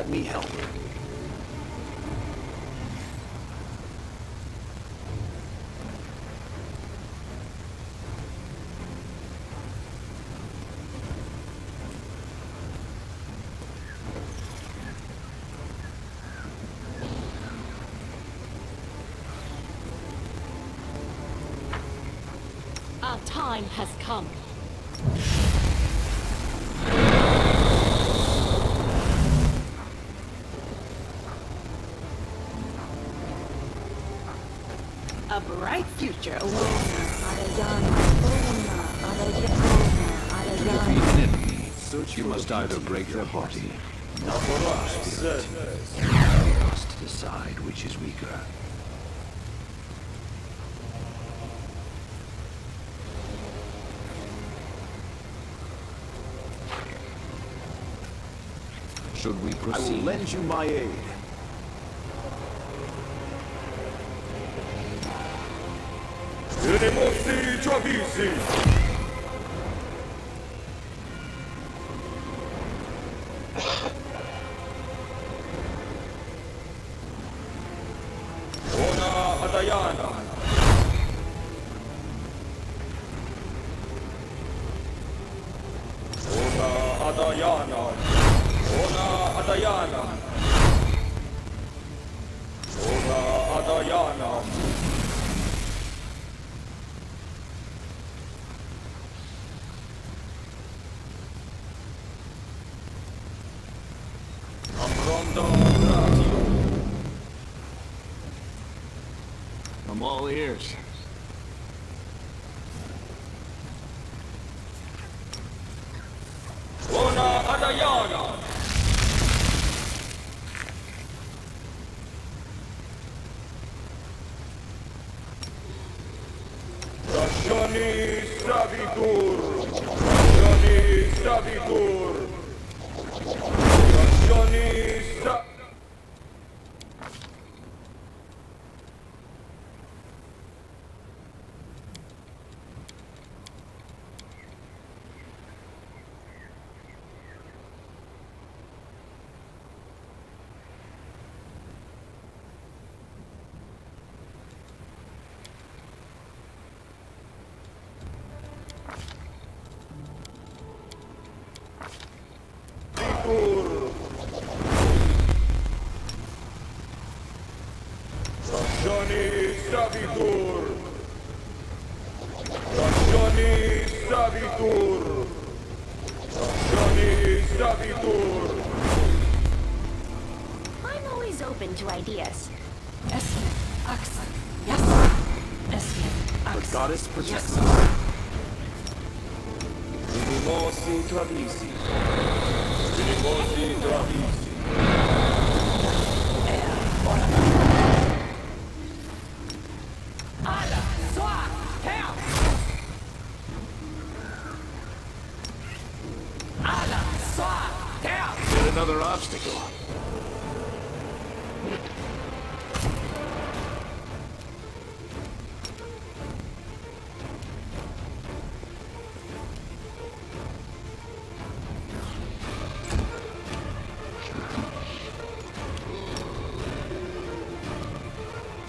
Let me help. Our time has come. A bright future awaits. To defeat an enemy, you must either break their body, not their spirit. You must decide which is weaker. Should we I will proceed? lend you my aid. Tenemos Travisi! Ona Adayana! Ona Adayana! Ona Adayana! Ona Adayana! I'm all ears. Ona Adayana! Rashani Savitur! Rashani Savitur! Rashani Savitur! Rashani Savitur! Rashani Savitur! Rashani Savitur! I'm always open to ideas. The goddess protects us. Tenemos Travisi! Tenemos Travisi! Yet another obstacle.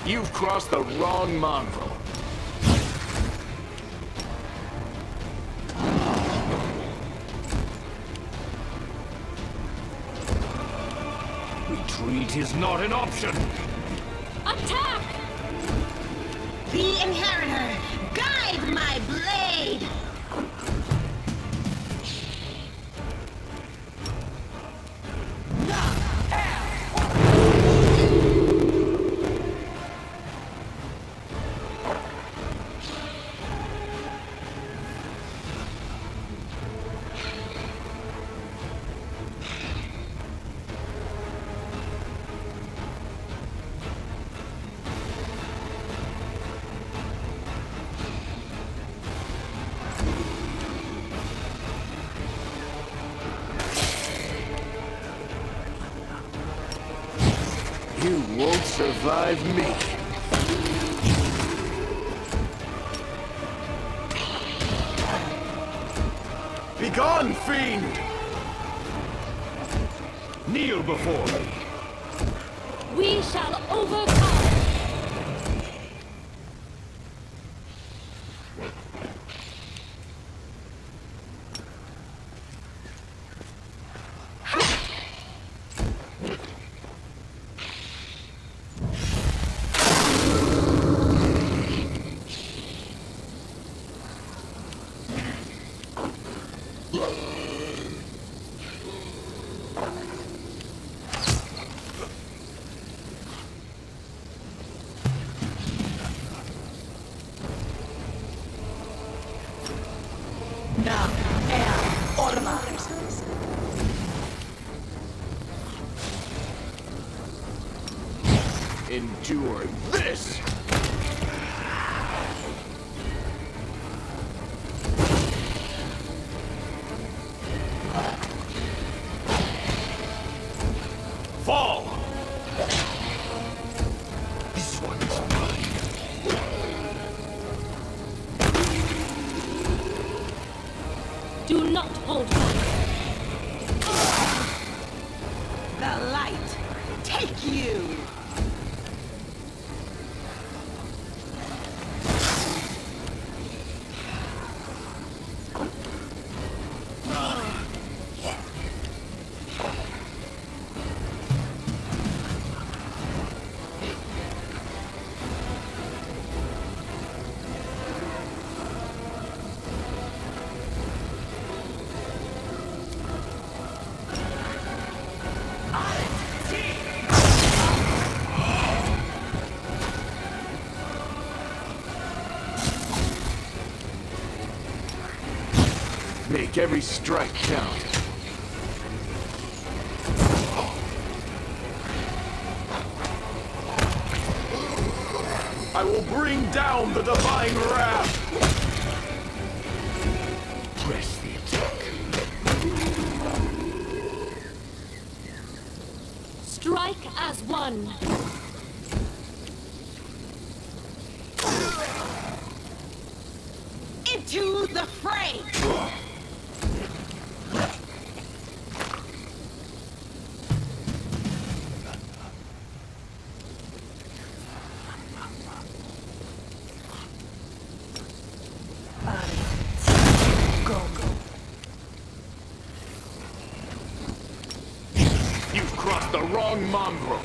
You've crossed the wrong mongrel. Retreat is not an option. Attack! The Inheritor, guide my blade! You won't survive me. Begone, fiend! Kneel before me. We shall overcome! Endure this! Fall! This one is mine. Do not hold back! The light, take you! Make every strike count. I will bring down the divine wrath! Press the attack. Strike as one! Into the fray! You've crossed the wrong mongrel!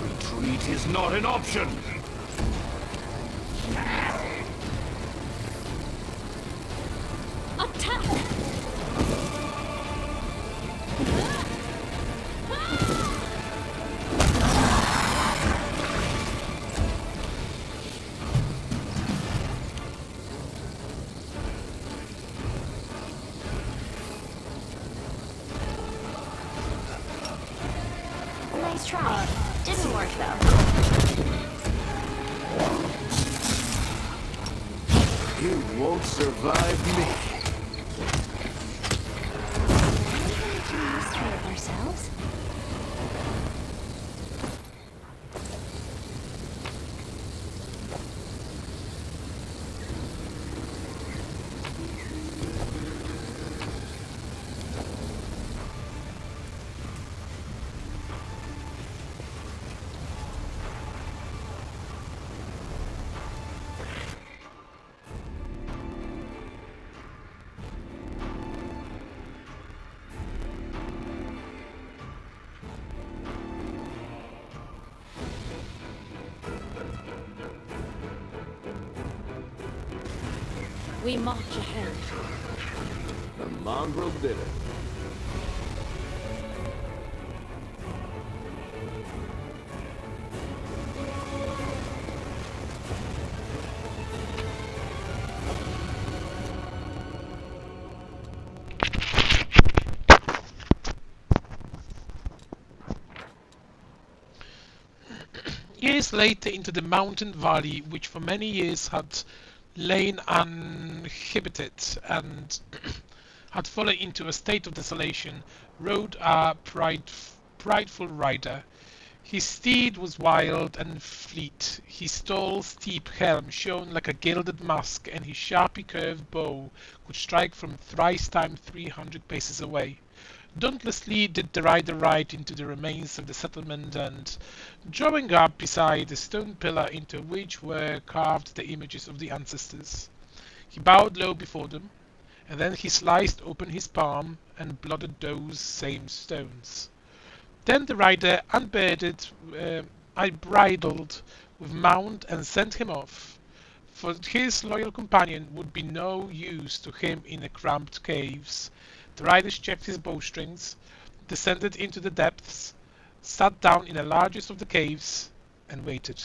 Retreat is not an option! Attack! Nice try. Didn't work though. You won't survive me. Let's try ourselves. We march ahead. The mongrel did it. Years later into the mountain valley which for many years had lain uninhabited and had fallen into a state of desolation, rode a prideful rider. His steed was wild and fleet. His tall, steep helm shone like a gilded mask, and his sharply curved bow could strike from thrice times 300 paces away. Dauntlessly did the rider ride into the remains of the settlement and, drawing up beside the stone pillar into which were carved the images of the ancestors, he bowed low before them, and then he sliced open his palm and blooded those same stones. Then the rider I bridled with mount and sent him off, for his loyal companion would be no use to him in the cramped caves. The rider checked his bowstrings, descended into the depths, sat down in the largest of the caves, and waited.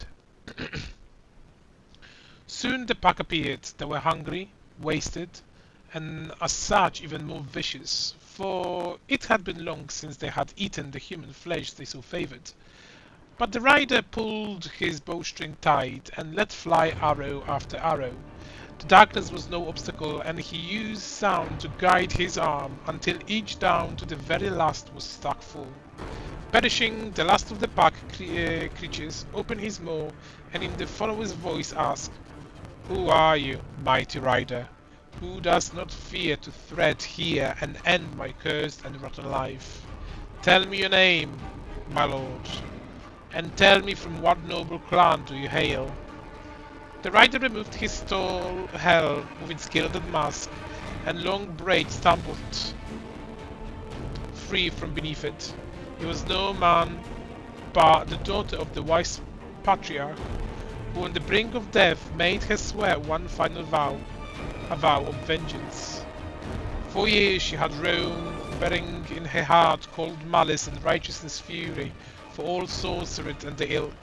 Soon the pack appeared. They were hungry, wasted, and as such even more vicious, for it had been long since they had eaten the human flesh they so favoured. But the rider pulled his bowstring tight and let fly arrow after arrow. The darkness was no obstacle, and he used sound to guide his arm until each down to the very last was stuck full. Perishing, the last of the pack creatures opened his maw and in the follower's voice asked, "Who are you, mighty rider? Who does not fear to tread here and end my cursed and rotten life? Tell me your name, my lord, and tell me from what noble clan do you hail?" The rider removed his tall helm with its gilded mask, and long braids stumbled free from beneath it. He was no man but the daughter of the wise patriarch, who on the brink of death made her swear one final vow, a vow of vengeance. 4 years she had roamed, bearing in her heart cold malice and righteousness fury for all sorcerers and the ilk.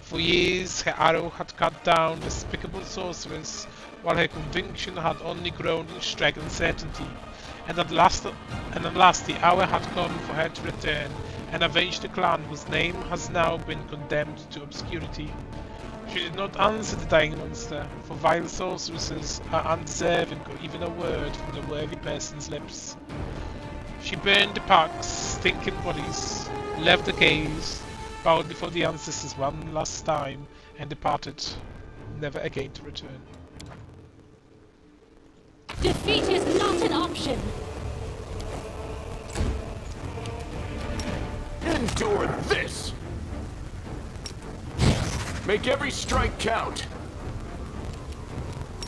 For years her arrow had cut down despicable sorcerers, while her conviction had only grown in strength and certainty. And at last the hour had come for her to return and avenge the clan whose name has now been condemned to obscurity. She did not answer the dying monster, for vile sorceresses are undeserving of even a word from the worthy person's lips. She burned the packs, stinking bodies, left the caves, bowed before the ancestors one last time, and departed, never again to return. Defeat is not an option. Endure this! Make every strike count!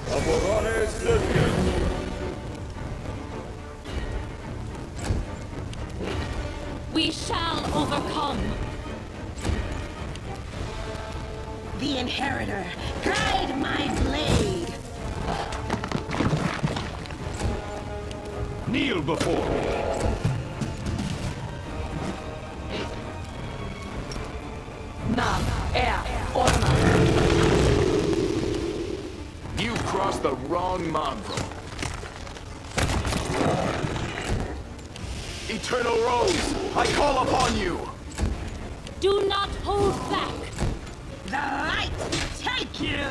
Amorane Serpiente. We shall overcome. The Inheritor, guide my blade! Kneel before me! Nam, Orma. You crossed the wrong mongrel. Eternal Rose, I call upon you! Do not hold back. The light take you!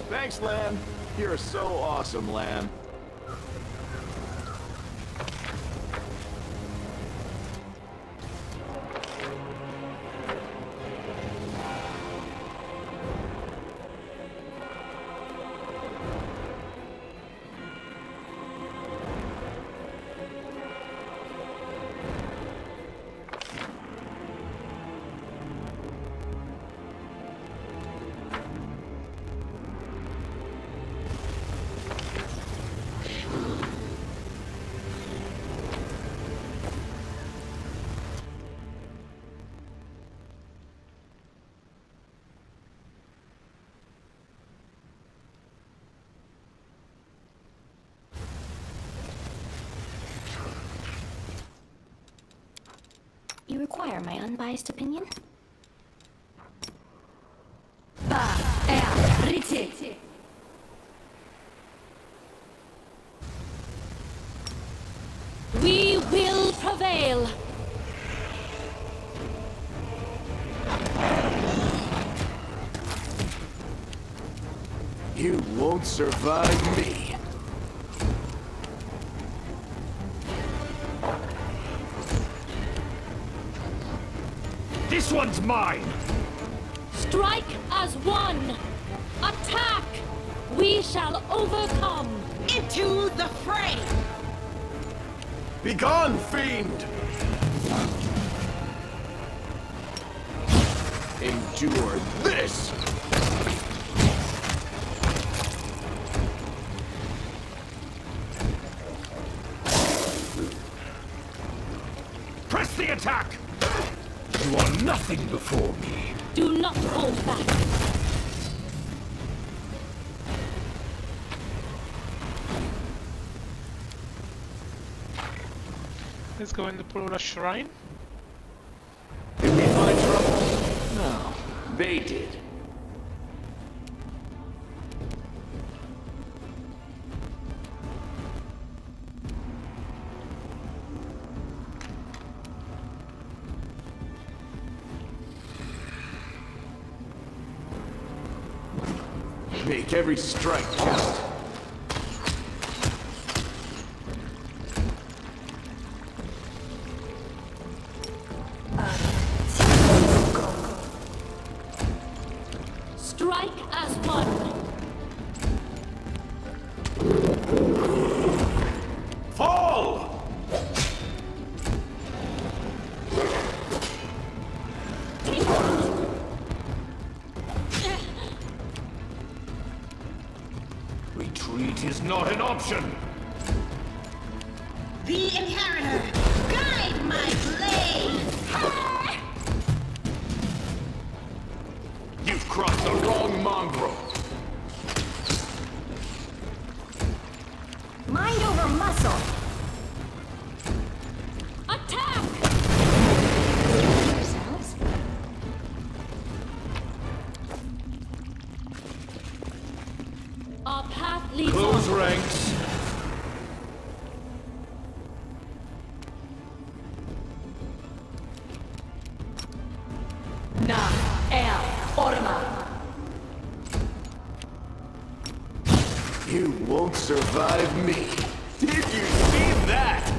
Thanks, Lamb. You're so awesome, Lamb. require my unbiased opinion? We will prevail. You won't survive me. This one's mine! Strike as one. Attack. We shall overcome. Into the fray! Begone, fiend! Endure this! Press the attack! You are nothing before me. Do not hold back. Let's go in the Purura Shrine. Did we find trouble? No, they did. Make every strike count. Strike as one. Fall! Retreat is not an option. The Inheritor, guide my blade! You've crossed the wrong mongrel. Mind over muscle! Attack. Yourselves? Our path leads Close on. ranks. You won't survive me. Did you see that?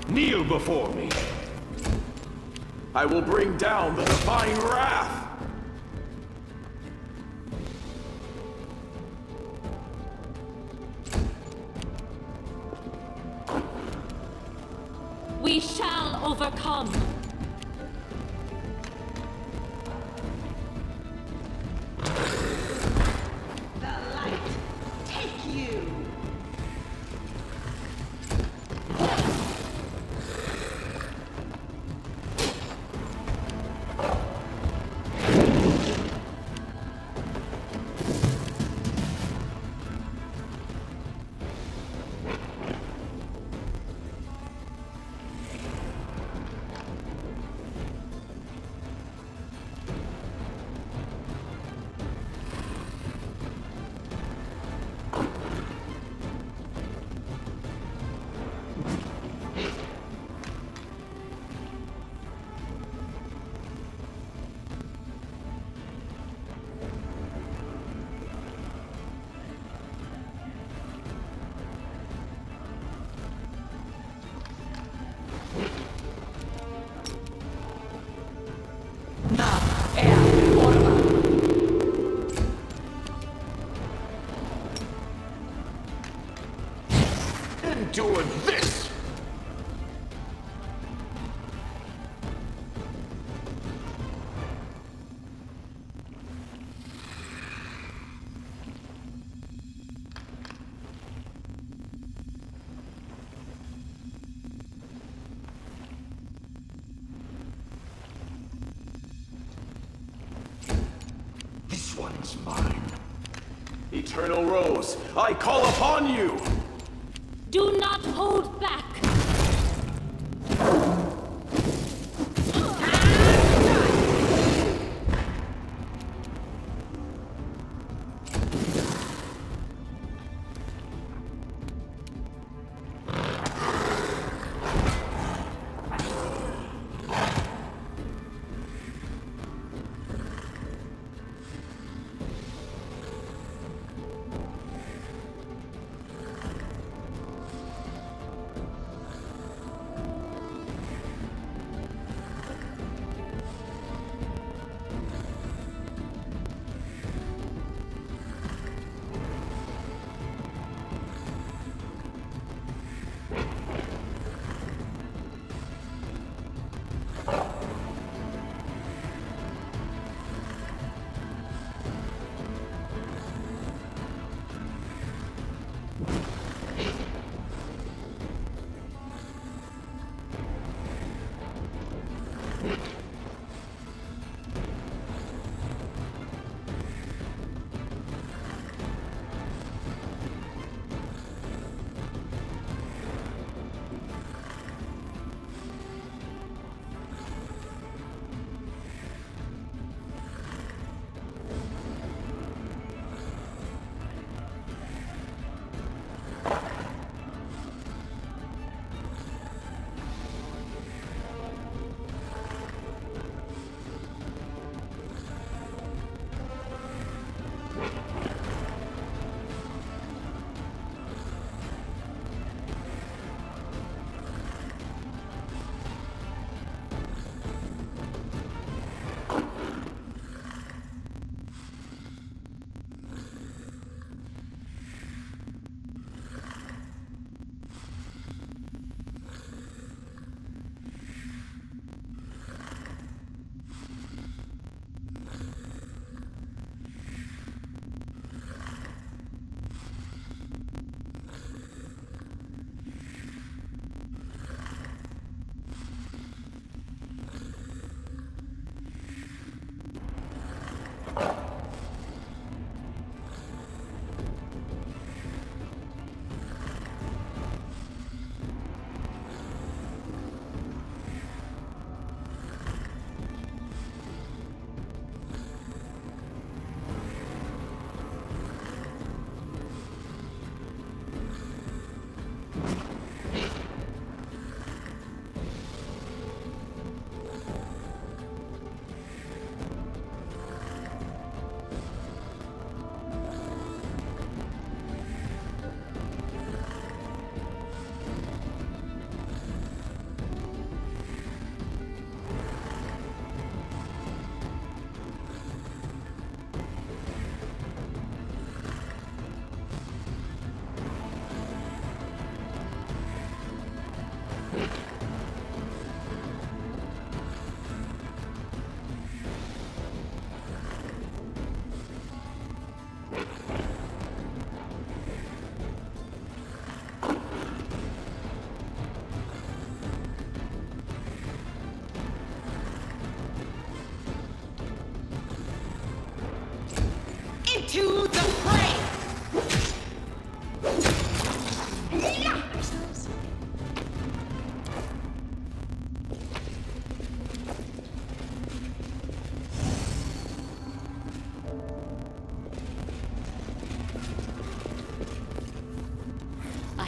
Kneel before me. I will bring down the divine wrath. We shall overcome. The light, take you! Endure this! This one's mine. Eternal Rose, I call upon you! Do not hold back.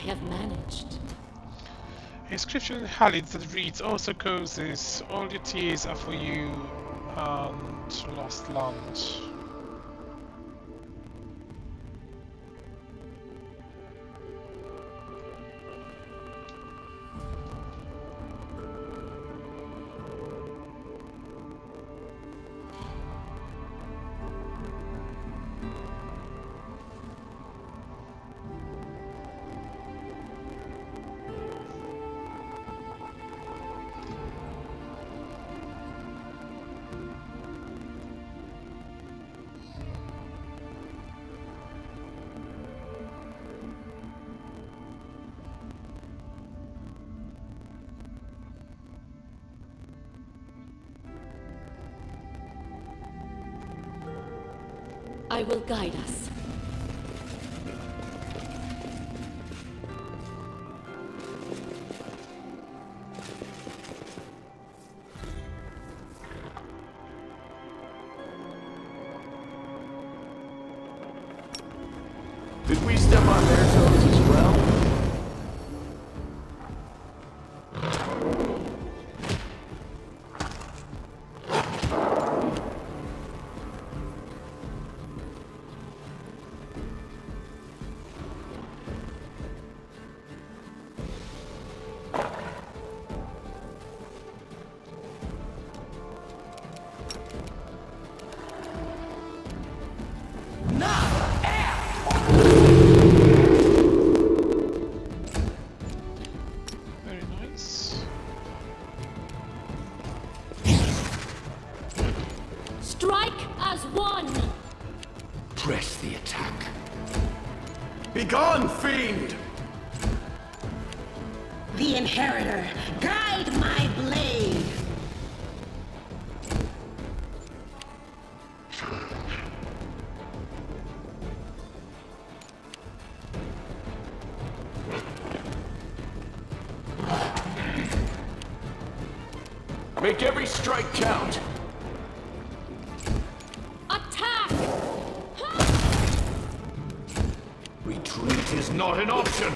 have managed. A scripture in Halid that reads, also causes all your tears are for you and lost land. I will guide us. Did we step on their toes as well? Very nice. Strike as one! Press the attack. Begone, fiend! The Inheritor, guide my blade! Make every strike count! Attack! Retreat is not an option.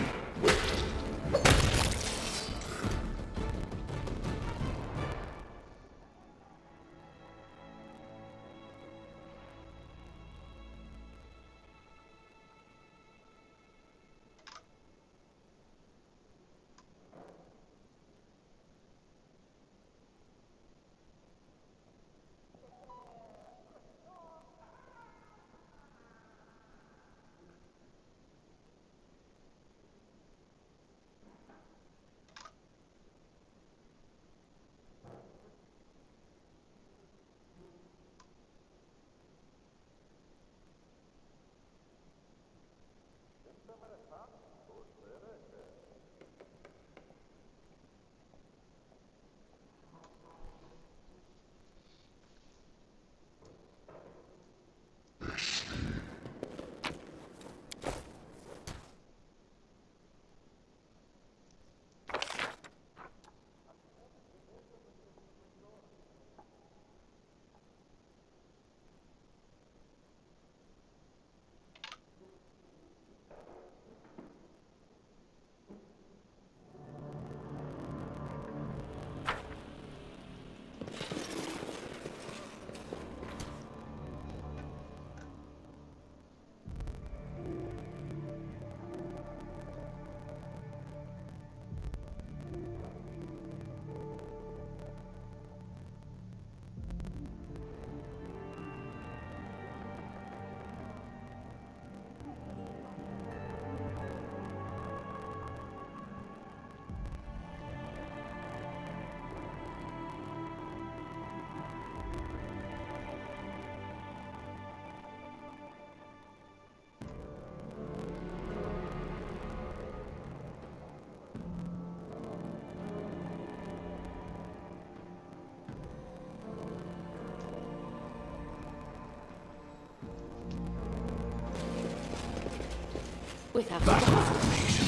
Without Battle doubt. formation.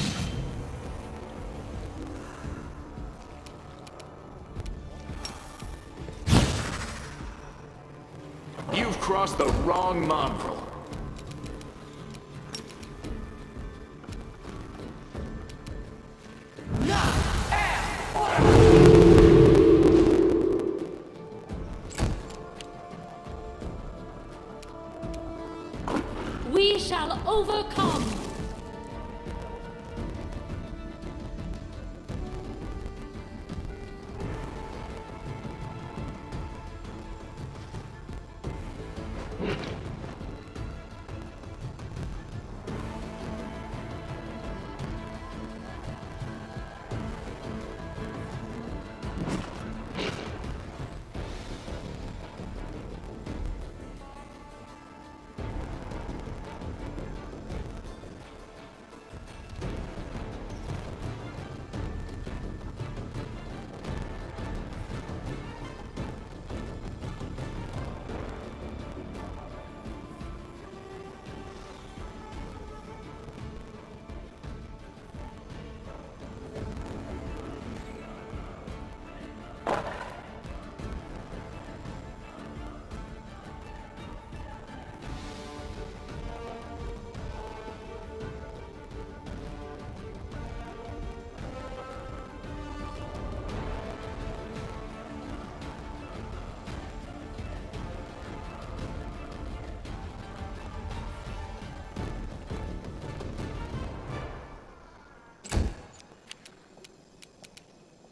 You've crossed the wrong mongrel. We shall overcome!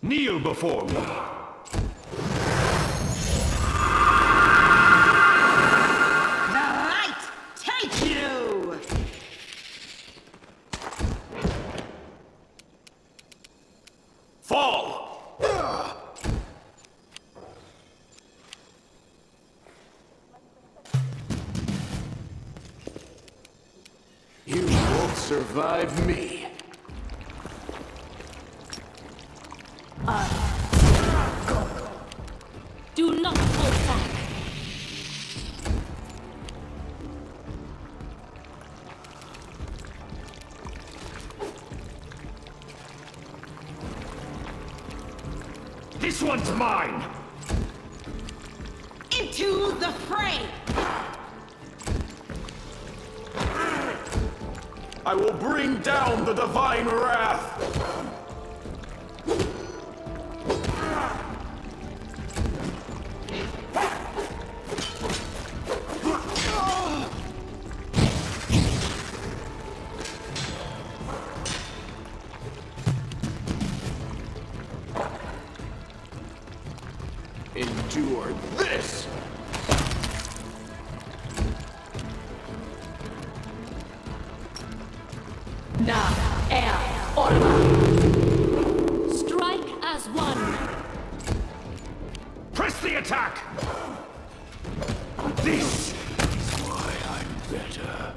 Kneel before me. The light take you! Fall! You won't survive me. Do not hold back! This one's mine! Into the fray! I will bring down the divine wrath! Endure this! Strike as one! Press the attack! This is why I'm better.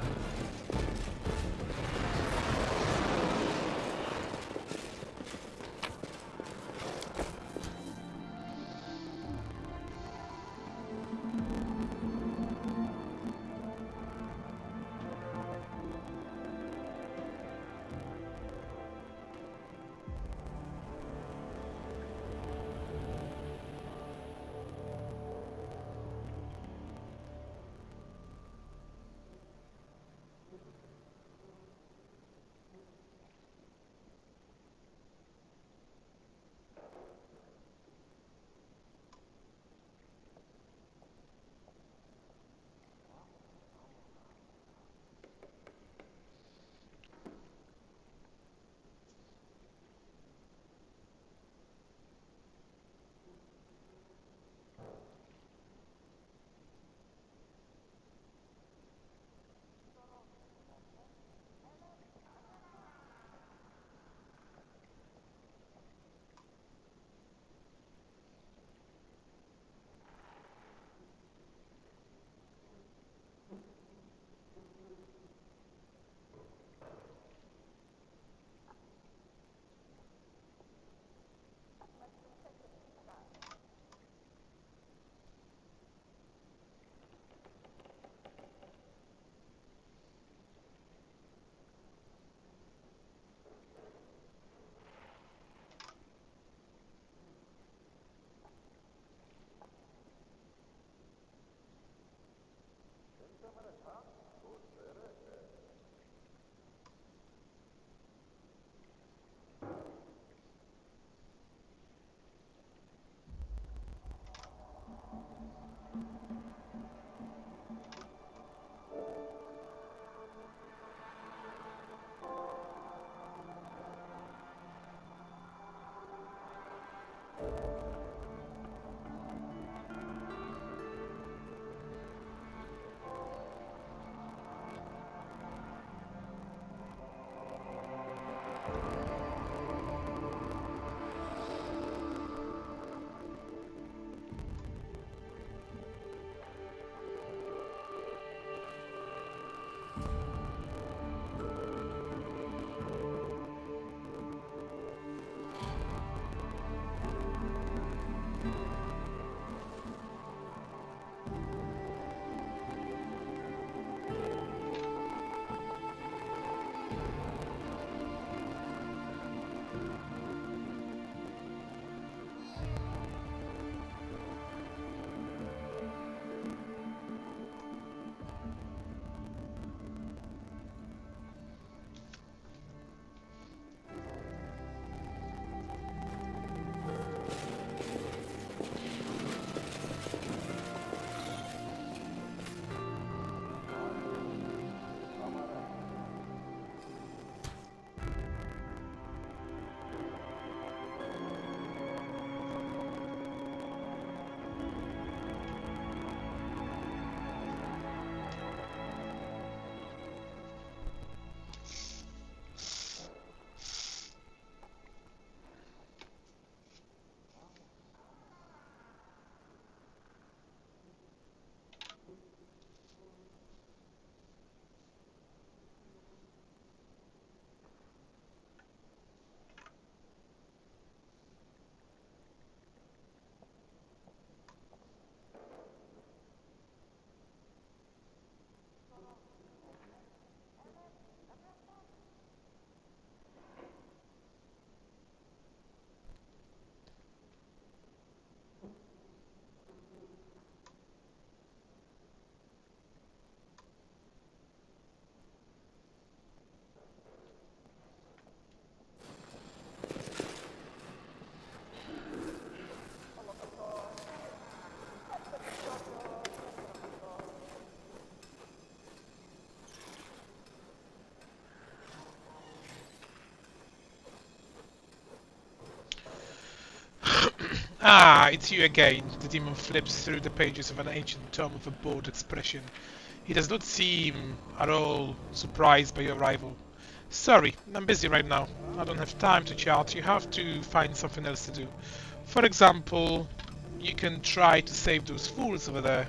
Ah, it's you again. The demon flips through the pages of an ancient tome with a bored expression. He does not seem at all surprised by your arrival. Sorry, I'm busy right now. I don't have time to chat. You have to find something else to do. For example, you can try to save those fools over there.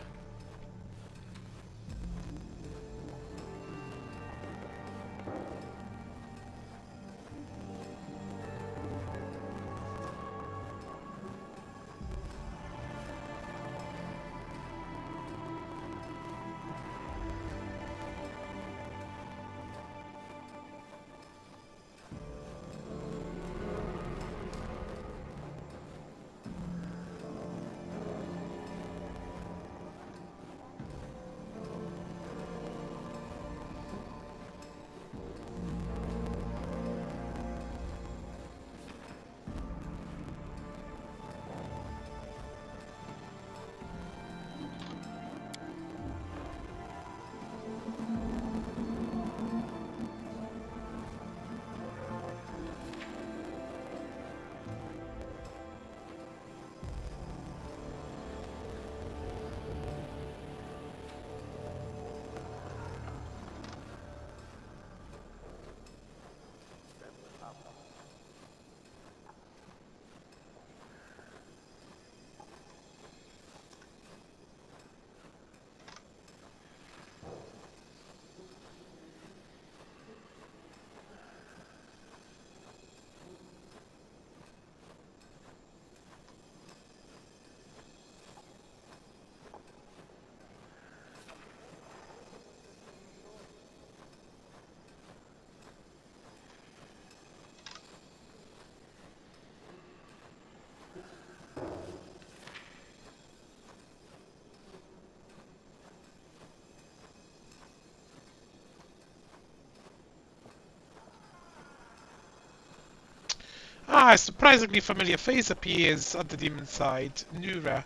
Ah, a surprisingly familiar face appears at the demon's side. Nura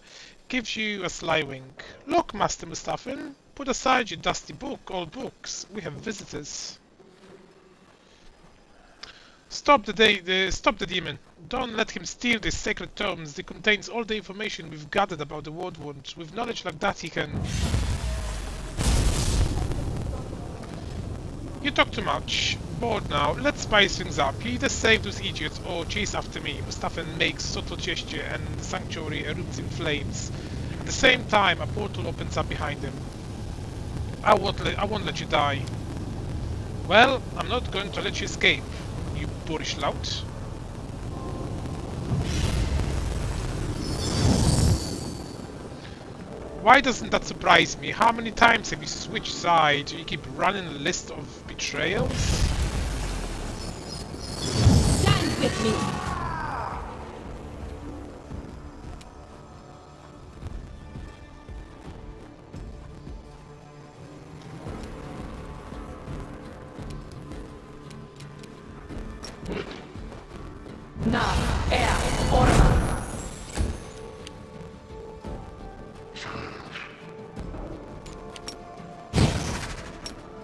gives you a sly wink. Look, Master Mustafin, put aside your dusty old books. We have visitors. Stop the demon. Don't let him steal these sacred tomes. They contains all the information we've gathered about the World Wound. With knowledge like that, he can... You talk too much. Bored now. Let's spice things up. You either save those idiots or chase after me. Mustafan makes subtle gesture and the sanctuary erupts in flames. At the same time, a portal opens up behind him. I won't let you die. Well, I'm not going to let you escape, you boorish lout. Why doesn't that surprise me? How many times have you switched sides? You keep running a list of betrayals? Stand with me.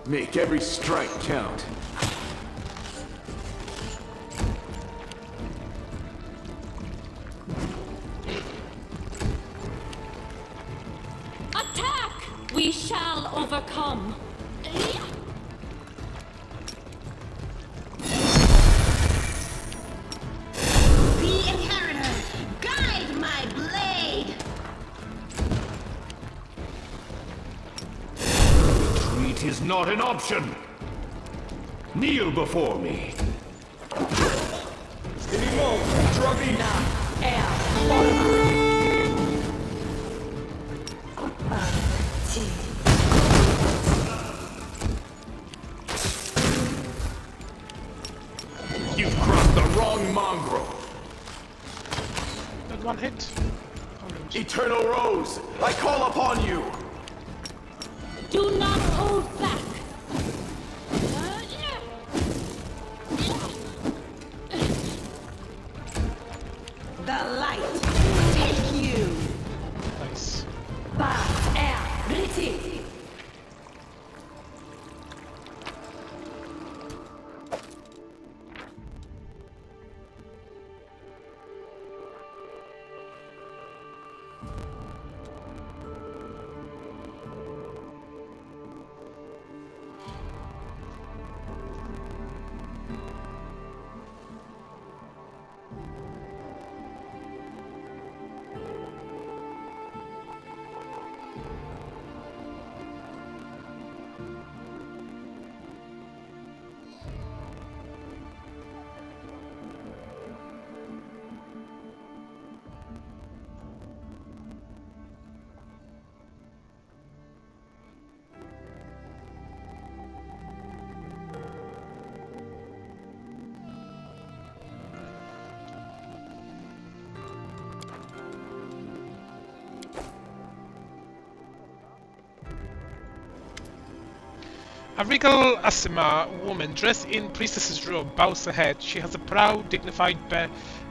Make every strike count. Attack! We shall overcome. The inheritor, guide my blade. Retreat is not an option. Kneel before me. You've crossed the wrong mongrel. That one hit. Eternal Rose, I call upon you! Do not hold back. The light take you. Nice. A regal Asima woman dressed in priestess's robe bows her head. She has a proud, dignified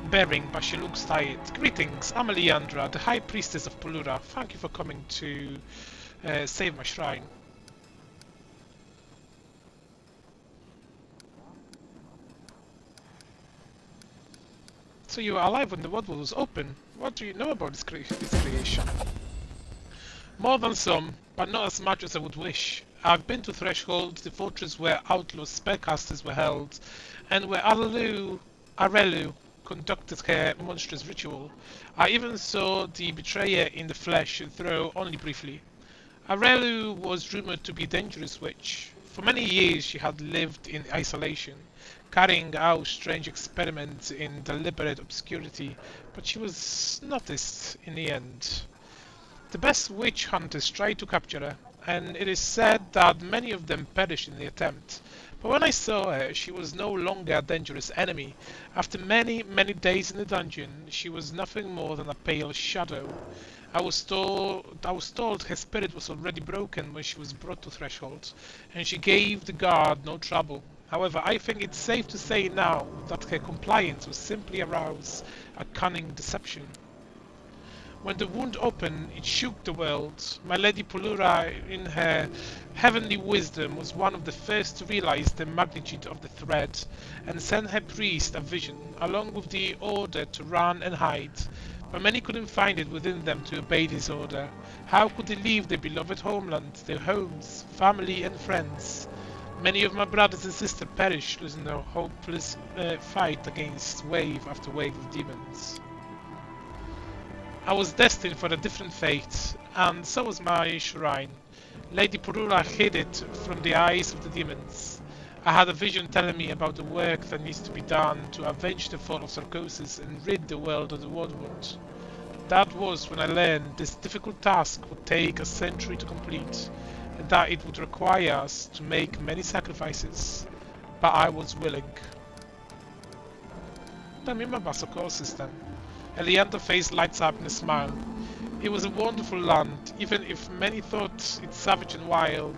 bearing, but she looks tired. Greetings, I'm Leandra, the High Priestess of Polura. Thank you for coming to save my shrine. So you were alive when the world was open. What do you know about this creation? More than some, but not as much as I would wish. I've been to Threshold, the fortress where outlaw spellcasters were held, and where Arelu conducted her monstrous ritual. I even saw the betrayer in the flesh, though only briefly. Arelu was rumored to be a dangerous witch. For many years she had lived in isolation, carrying out strange experiments in deliberate obscurity, but she was noticed in the end. The best witch hunters tried to capture her, and it is said that many of them perished in the attempt. But when I saw her, she was no longer a dangerous enemy. After many days in the dungeon, she was nothing more than a pale shadow. I was told her spirit was already broken when she was brought to Threshold, and she gave the guard no trouble. However, I think it's safe to say now that her compliance was simply aroused a cunning deception. When the wound opened, it shook the world. My Lady Polura, in her heavenly wisdom, was one of the first to realize the magnitude of the threat, and sent her priest a vision, along with the order to run and hide. But many couldn't find it within them to obey this order. How could they leave their beloved homeland, their homes, family and friends? Many of my brothers and sisters perished, losing their hopeless fight against wave after wave of demons. I was destined for a different fate, and so was my shrine. Lady Polura hid it from the eyes of the demons. I had a vision telling me about the work that needs to be done to avenge the fall of Sarkosis and rid the world of the Worldwood. That was when I learned this difficult task would take a century to complete, and that it would require us to make many sacrifices, but I was willing. Tell me about Sarkosis then. Eliander's face lights up in a smile. It was a wonderful land, even if many thought it savage and wild.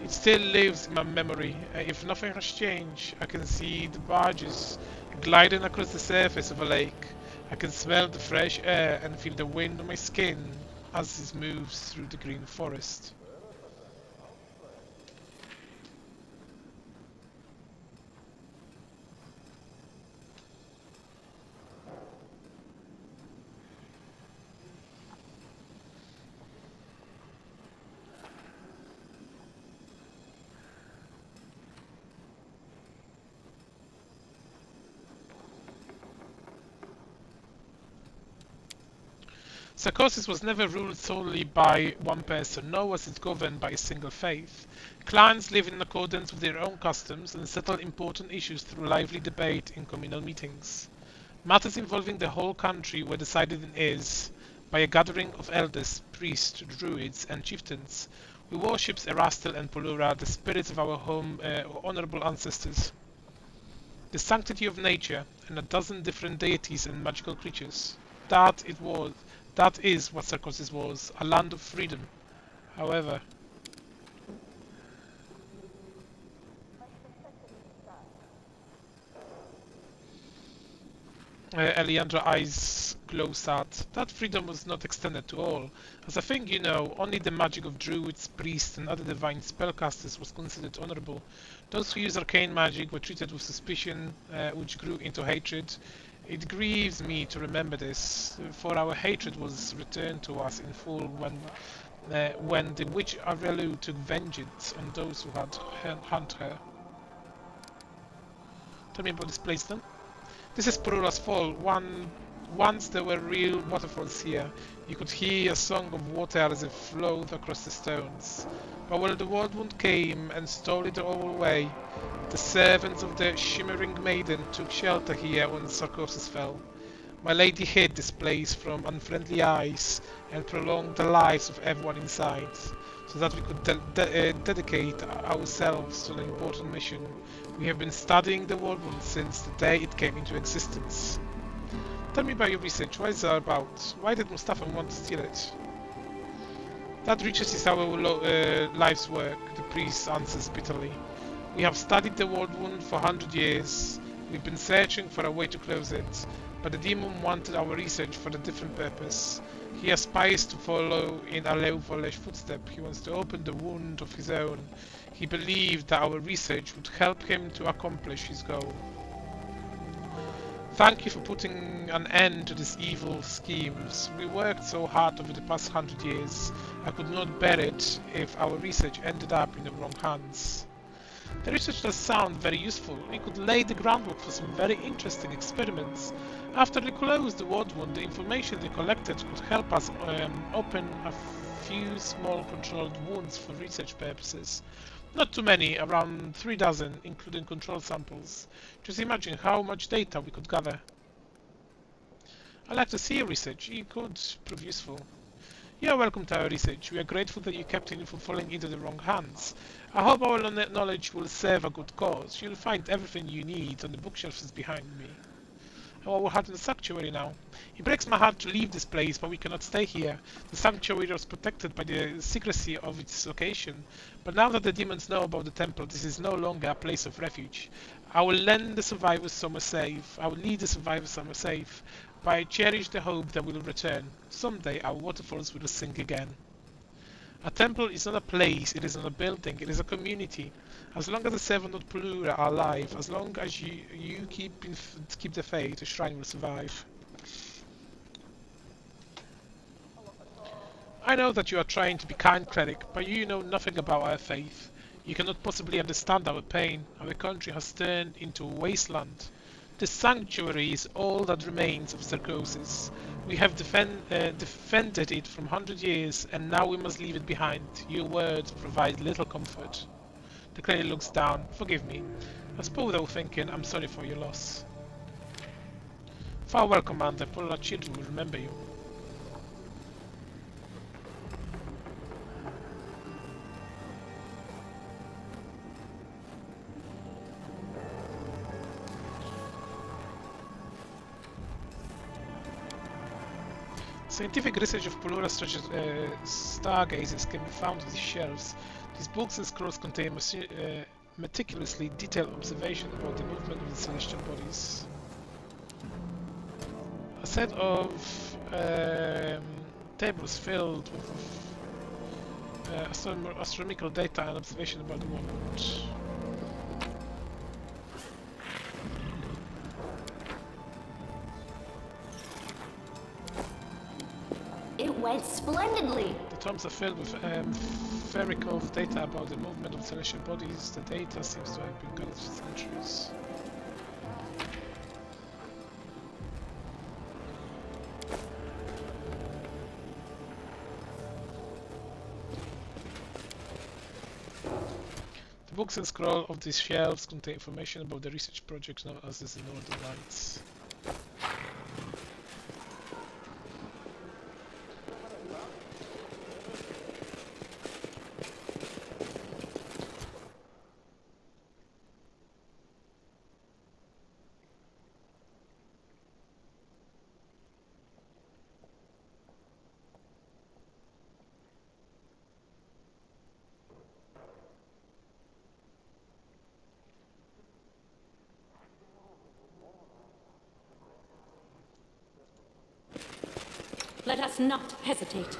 It still lives in my memory. If nothing has changed, I can see the barges gliding across the surface of a lake. I can smell the fresh air and feel the wind on my skin as it moves through the green forest. Sarkosis was never ruled solely by one person, nor was it governed by a single faith. Clans lived in accordance with their own customs and settled important issues through lively debate in communal meetings. Matters involving the whole country were decided in Is by a gathering of elders, priests, druids, and chieftains. We worshipped Erastil and Polura, the spirits of our honorable ancestors, the sanctity of nature, and a dozen different deities and magical creatures. That is what Sarkosis was, a land of freedom. However, Eliandra's eyes glow sad. That freedom was not extended to all. As I think you know, only the magic of druids, priests, and other divine spellcasters was considered honorable. Those who used arcane magic were treated with suspicion, which grew into hatred. It grieves me to remember this, for our hatred was returned to us in full when the witch Arelu took vengeance on those who had hunted her. Tell me about this place then. This is Polura's Fall. Once there were real waterfalls here. You could hear a song of water as it flowed across the stones. But when the Worldwood came and stole it all away, the servants of the Shimmering Maiden took shelter here when Sarkosis fell. My lady hid this place from unfriendly eyes and prolonged the lives of everyone inside, so that we could dedicate ourselves to an important mission. We have been studying the Worldwood since the day it came into existence. Tell me about your research. What is it about? Why did Mustafa want to steal it? That riches is our life's work, the priest answers bitterly. We have studied the world wound for 100 years. We've been searching for a way to close it, but the demon wanted our research for a different purpose. He aspires to follow in Aleuphole's footsteps. He wants to open the wound of his own. He believed that our research would help him to accomplish his goal. Thank you for putting an end to these evil schemes. We worked so hard over the past 100 years. I could not bear it if our research ended up in the wrong hands. The research does sound very useful. We could lay the groundwork for some very interesting experiments. After we close the world wound, the information they collected could help us open a few small controlled wounds for research purposes. Not too many, around 3 dozen, including control samples. Just imagine how much data we could gather. I'd like to see your research. It could prove useful. You are welcome to our research. We are grateful that you kept it from falling into the wrong hands. I hope our knowledge will serve a good cause. You'll find everything you need on the bookshelves behind me. Oh, we're heading to the sanctuary now. It breaks my heart to leave this place, but we cannot stay here. The sanctuary was protected by the secrecy of its location. But now that the demons know about the temple, this is no longer a place of refuge. I will lead the survivors somewhere safe. But I cherish the hope that we will return. Someday our waterfalls will sing again. A temple is not a place, it is not a building, it is a community. As long as the seven not Plura are alive, as long as you keep the faith, the shrine will survive. I know that you are trying to be kind, cleric, but you know nothing about our faith. You cannot possibly understand our pain. Our country has turned into a wasteland. The sanctuary is all that remains of Sarcosis. We have defended it for 100 years, and now we must leave it behind. Your words provide little comfort. The cleric looks down. Forgive me. I spoke without thinking. I'm sorry for your loss. Farewell, Commander. Polar children will remember you. Scientific research of Polura such as stargazers can be found on these shelves. These books and scrolls contain meticulously detailed observation about the movement of the celestial bodies. A set of tables filled with astronomical data and observation about the movement. It went splendidly. The tomes are filled with spherical data about the movement of celestial bodies. The data seems to have been gathered for centuries. The books and scrolls of these shelves contain information about the research projects known as the Northern Lights. Let us not hesitate.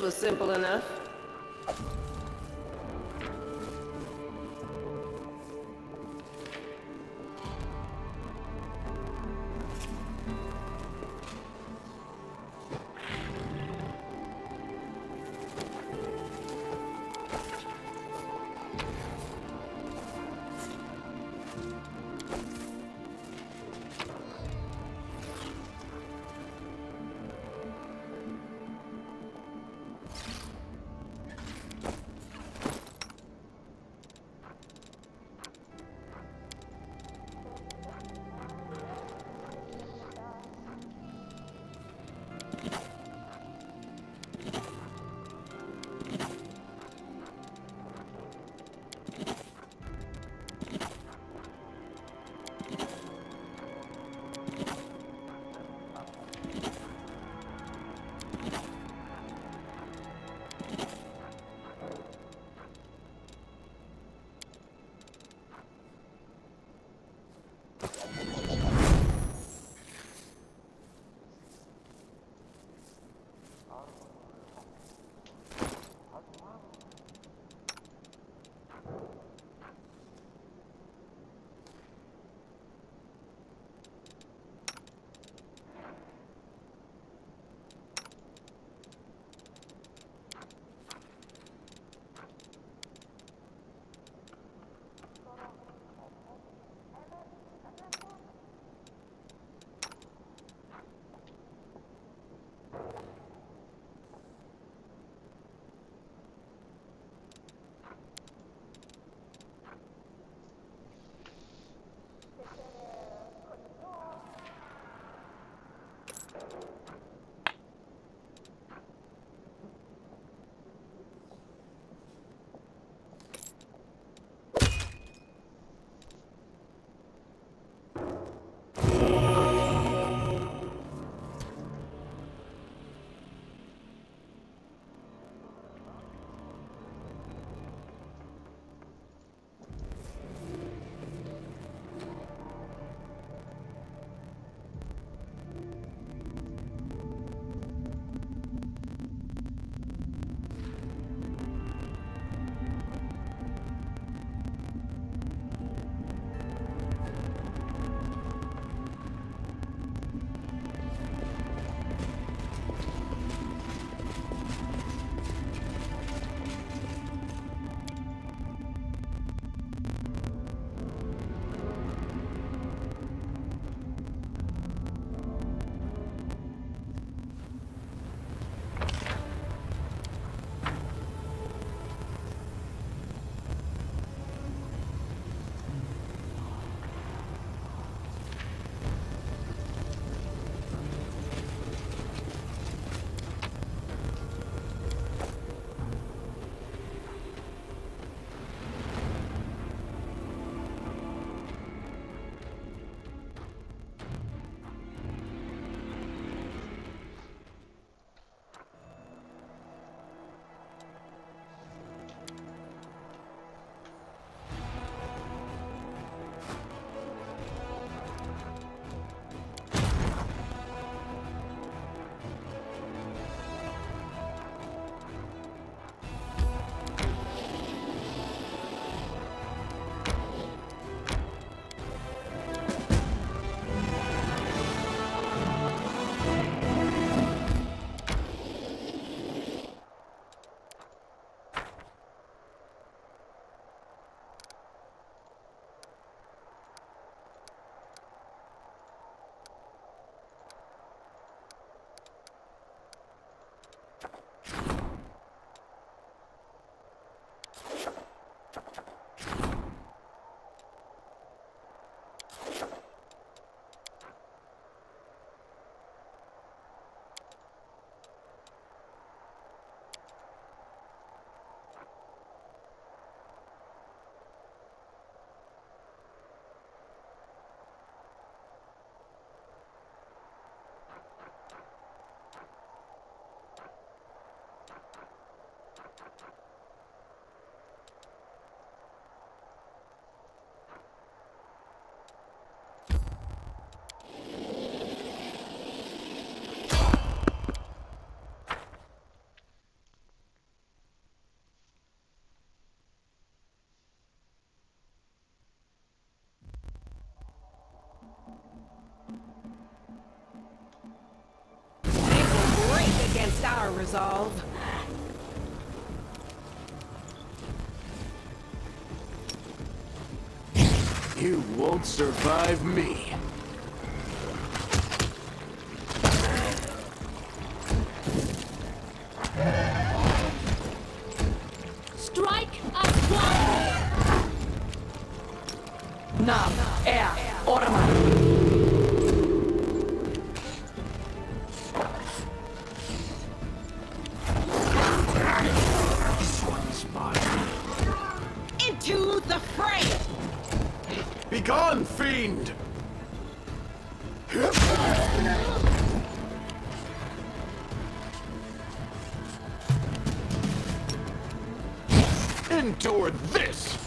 was simple enough. yourself. You won't survive me. Strike as one! Nam, Orma. This one's mine. Into the fray! Begone, fiend! Endure this!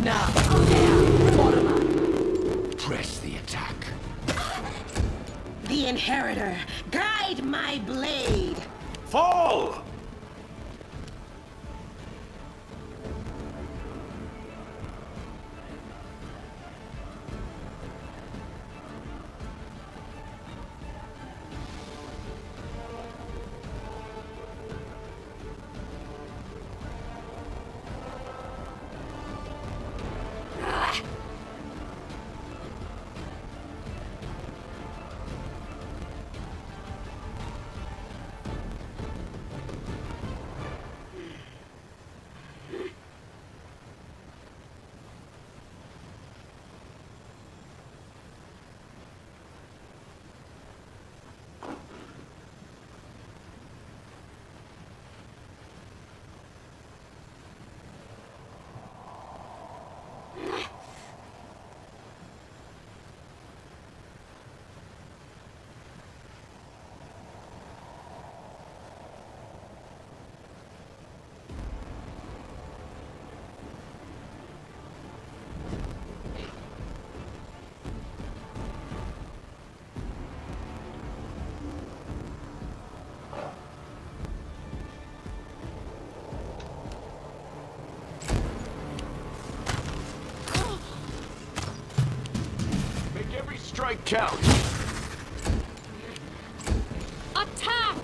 Nam, Orma. Press the attack. The Inheritor, guide my blade! Fall! Make every strike count! Attack!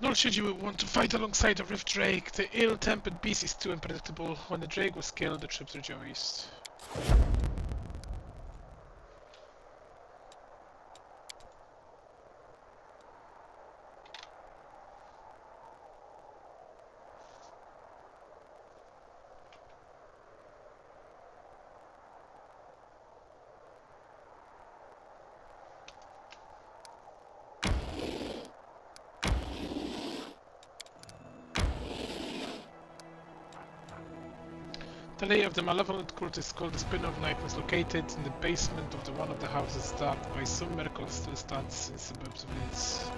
Nor should you want to fight alongside a Rift Drake. The ill-tempered beast is too unpredictable. When the Drake was killed, the troops rejoiced. The lair of the malevolent cultist called the Spin of Night was located in the basement of one of the houses that, by some miracle, still stands in suburbs of Leeds.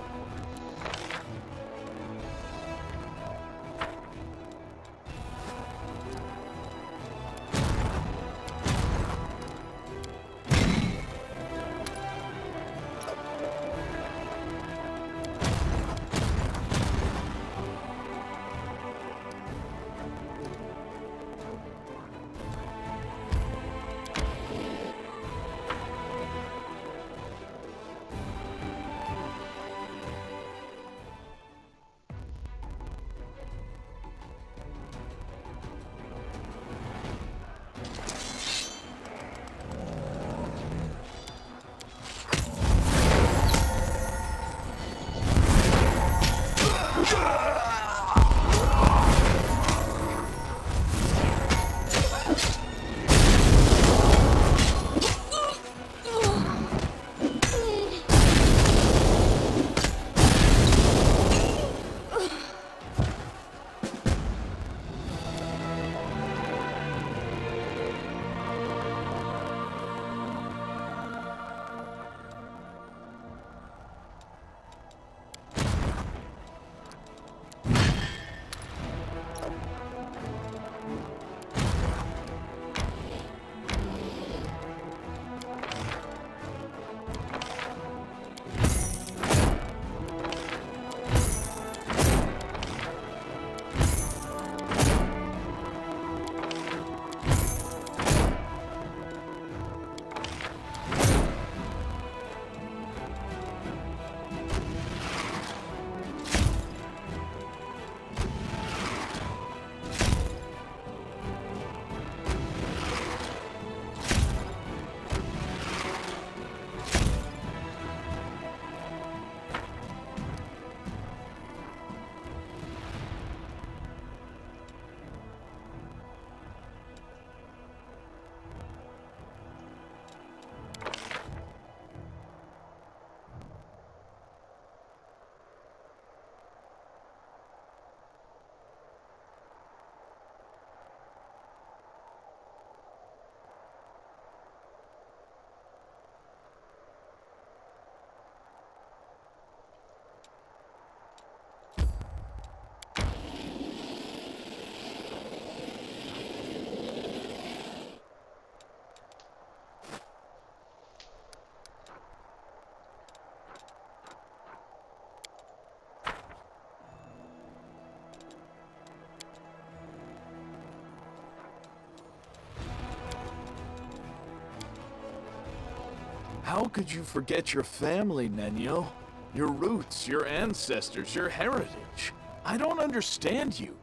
How could you forget your family, Nenio? Your roots, your ancestors, your heritage. I don't understand you.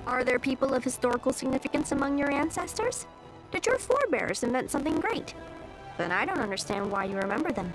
Are there people of historical significance among your ancestors? Did your forebears invent something great? Then I don't understand why you remember them.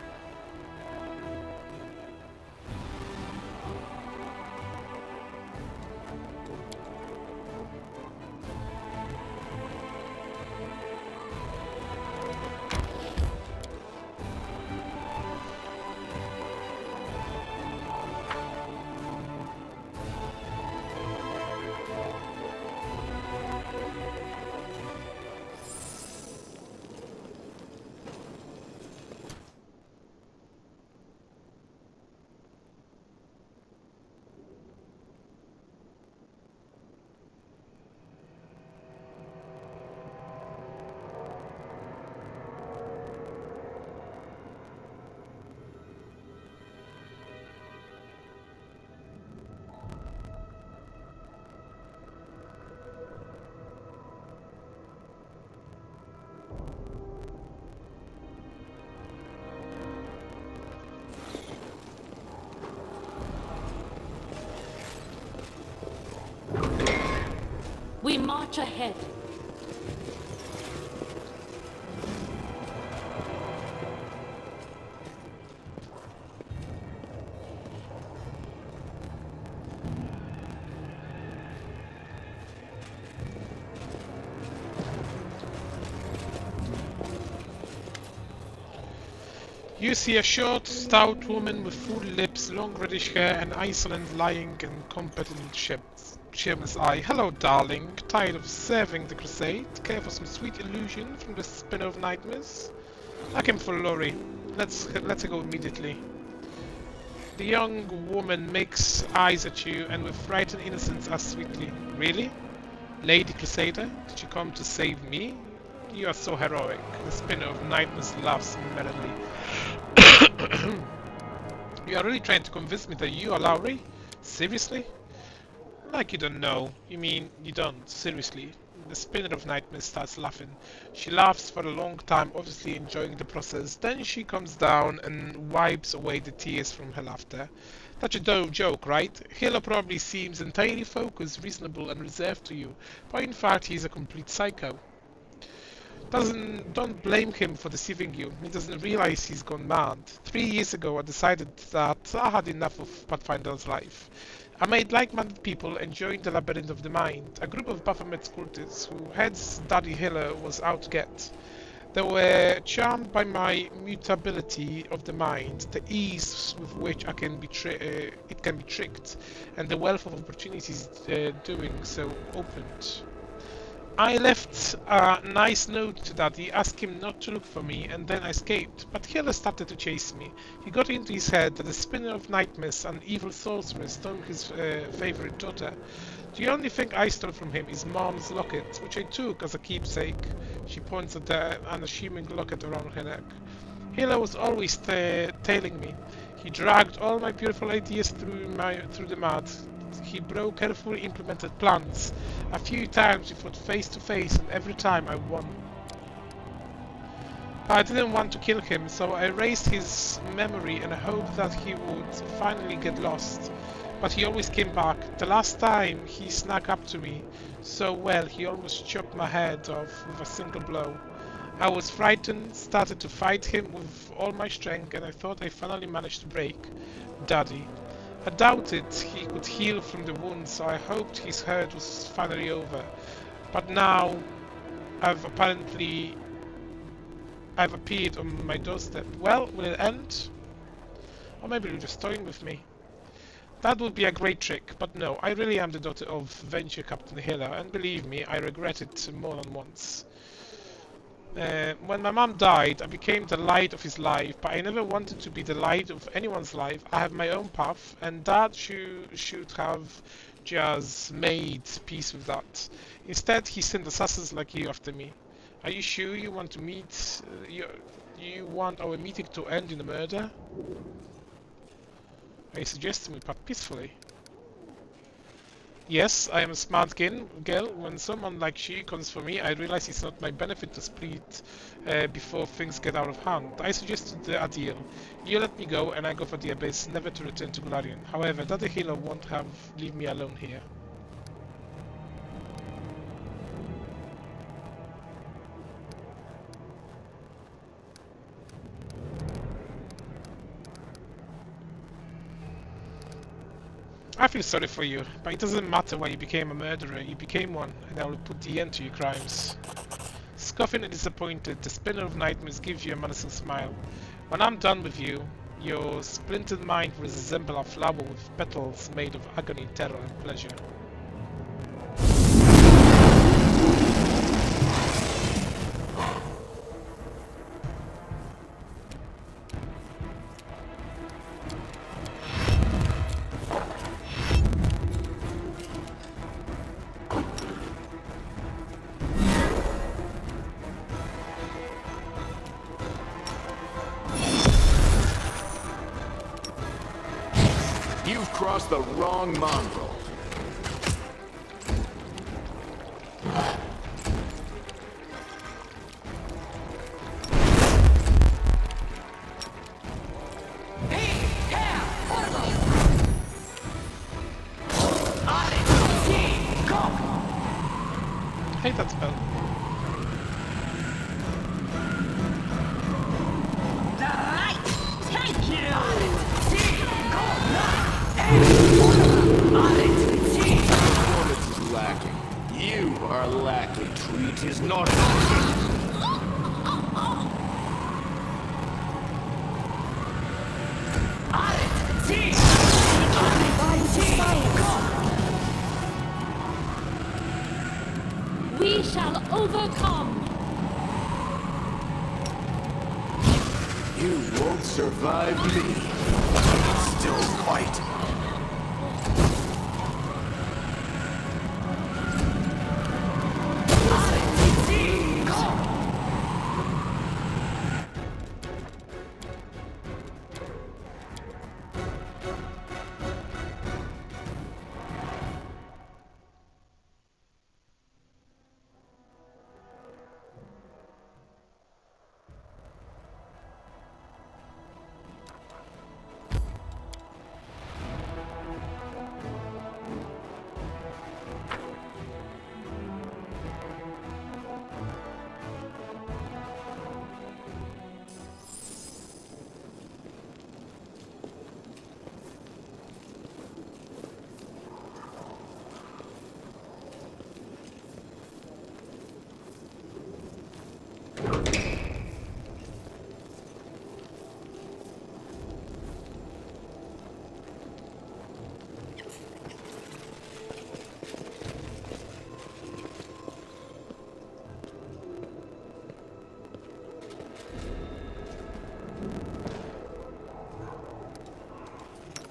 We march ahead. You see a short, stout woman with full lips, long reddish hair, and Iceland lying in competent Shearman's eye. Hello, darling. Tired of serving the crusade? Care for some sweet illusion from the spinner of nightmares? I came for Lori. Let's go immediately. The young woman makes eyes at you and with frightened innocence asks sweetly, really? Lady Crusader, did you come to save me? You are so heroic. The spinner of nightmares laughs merrily. You are really trying to convince me that you are Lowry? Seriously? Like you don't know. You mean you don't, seriously. The spinner of nightmares starts laughing. She laughs for a long time, obviously enjoying the process. Then she comes down and wipes away the tears from her laughter. That's a dope joke, right? Hilo probably seems entirely focused, reasonable and reserved to you, but in fact he's a complete psycho. Don't blame him for deceiving you. He doesn't realize he's gone mad. 3 years ago I decided that I had enough of Pathfinder's life. I made like-minded people enjoying the labyrinth of the mind, a group of Baphomet cultists who heads Daddy Hiller was out to get. They were charmed by my mutability of the mind, the ease with which it can be tricked, and the wealth of opportunities doing so opened. I left a nice note to Daddy, asked him not to look for me, and then I escaped. But Hiller started to chase me. He got into his head that the spinner of nightmares and evil sorceress stole his favorite daughter. The only thing I stole from him is Mom's locket, which I took as a keepsake. She points at the unassuming locket around her neck. Hiller was always tailing me. He dragged all my beautiful ideas through the mud. He broke carefully implemented plans. A few times we fought face to face, and every time I won. I didn't want to kill him, so I erased his memory and hoped that he would finally get lost. But he always came back. The last time he snuck up to me so well, he almost chopped my head off with a single blow. I was frightened, started to fight him with all my strength, and I thought I finally managed to break Daddy. I doubted he could heal from the wound, so I hoped his hurt was finally over. But now I've appeared on my doorstep. Well, will it end? Or maybe you're just toying with me. That would be a great trick, but no, I really am the daughter of Venture Captain Hiller, and believe me, I regret it more than once. When my mom died, I became the light of his life, but I never wanted to be the light of anyone's life. I have my own path, and Dad should have just made peace with that. Instead, he sent assassins like you after me. Are you sure you want to meet? You want our meeting to end in a murder? Are you suggesting we part peacefully? Yes, I am a smart girl. When someone like she comes for me, I realize it's not my benefit to split before things get out of hand. I suggested a deal. You let me go, and I go for the Abyss, never to return to Golarion. However, that the healer won't leave me alone here. I feel sorry for you, but it doesn't matter why you became a murderer. You became one, and I will put the end to your crimes. Scoffing and disappointed, the spinner of nightmares gives you a menacing smile. When I'm done with you, your splintered mind will resemble a flower with petals made of agony, terror, and pleasure. You've crossed the wrong mongrel. I hate that spell. Alright, thank you! Performance is lacking. You are lacking. Retreat is not an option. We shall overcome. You won't survive me. Still fight.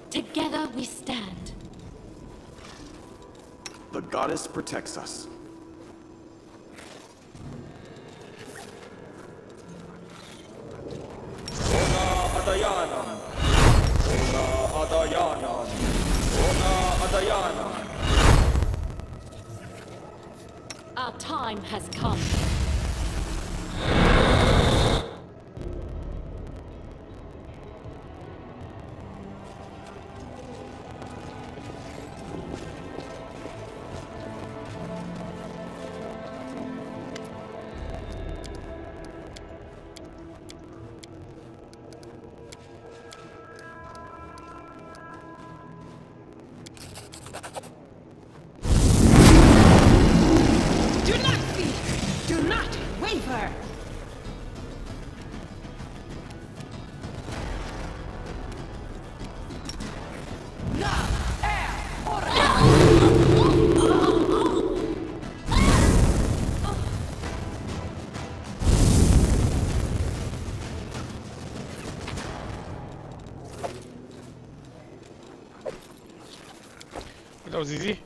Together we stand. The goddess protects us. Our time has come. Do not fear! Do not waver! That was easy.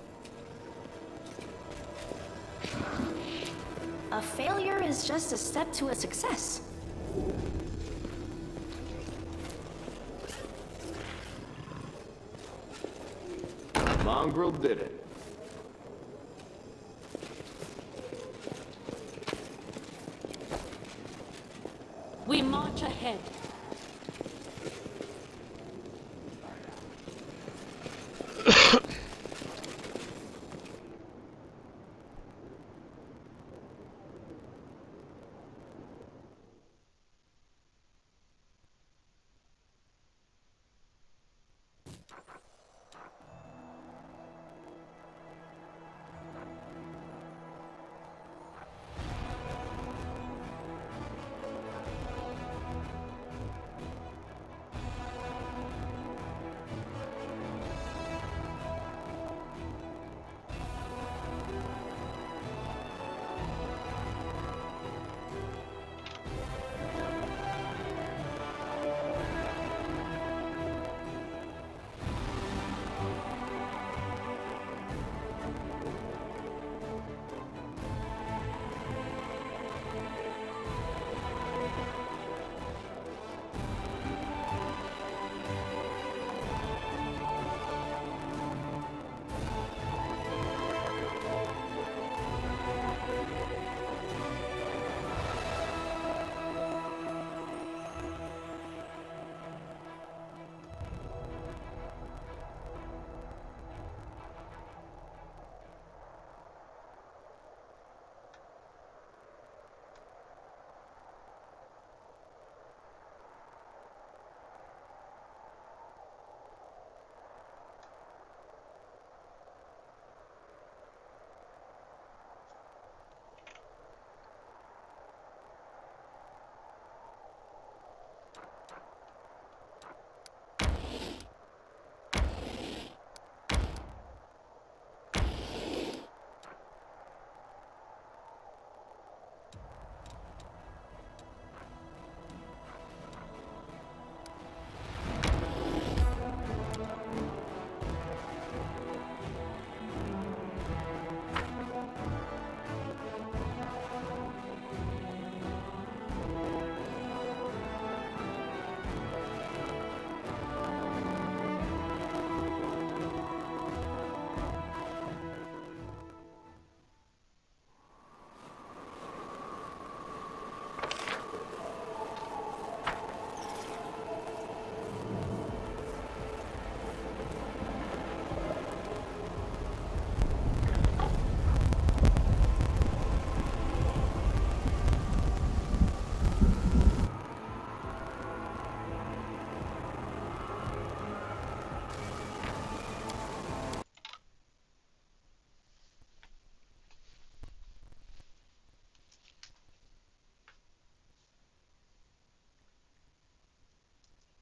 A failure is just a step to a success. Mongrel did it. march ahead.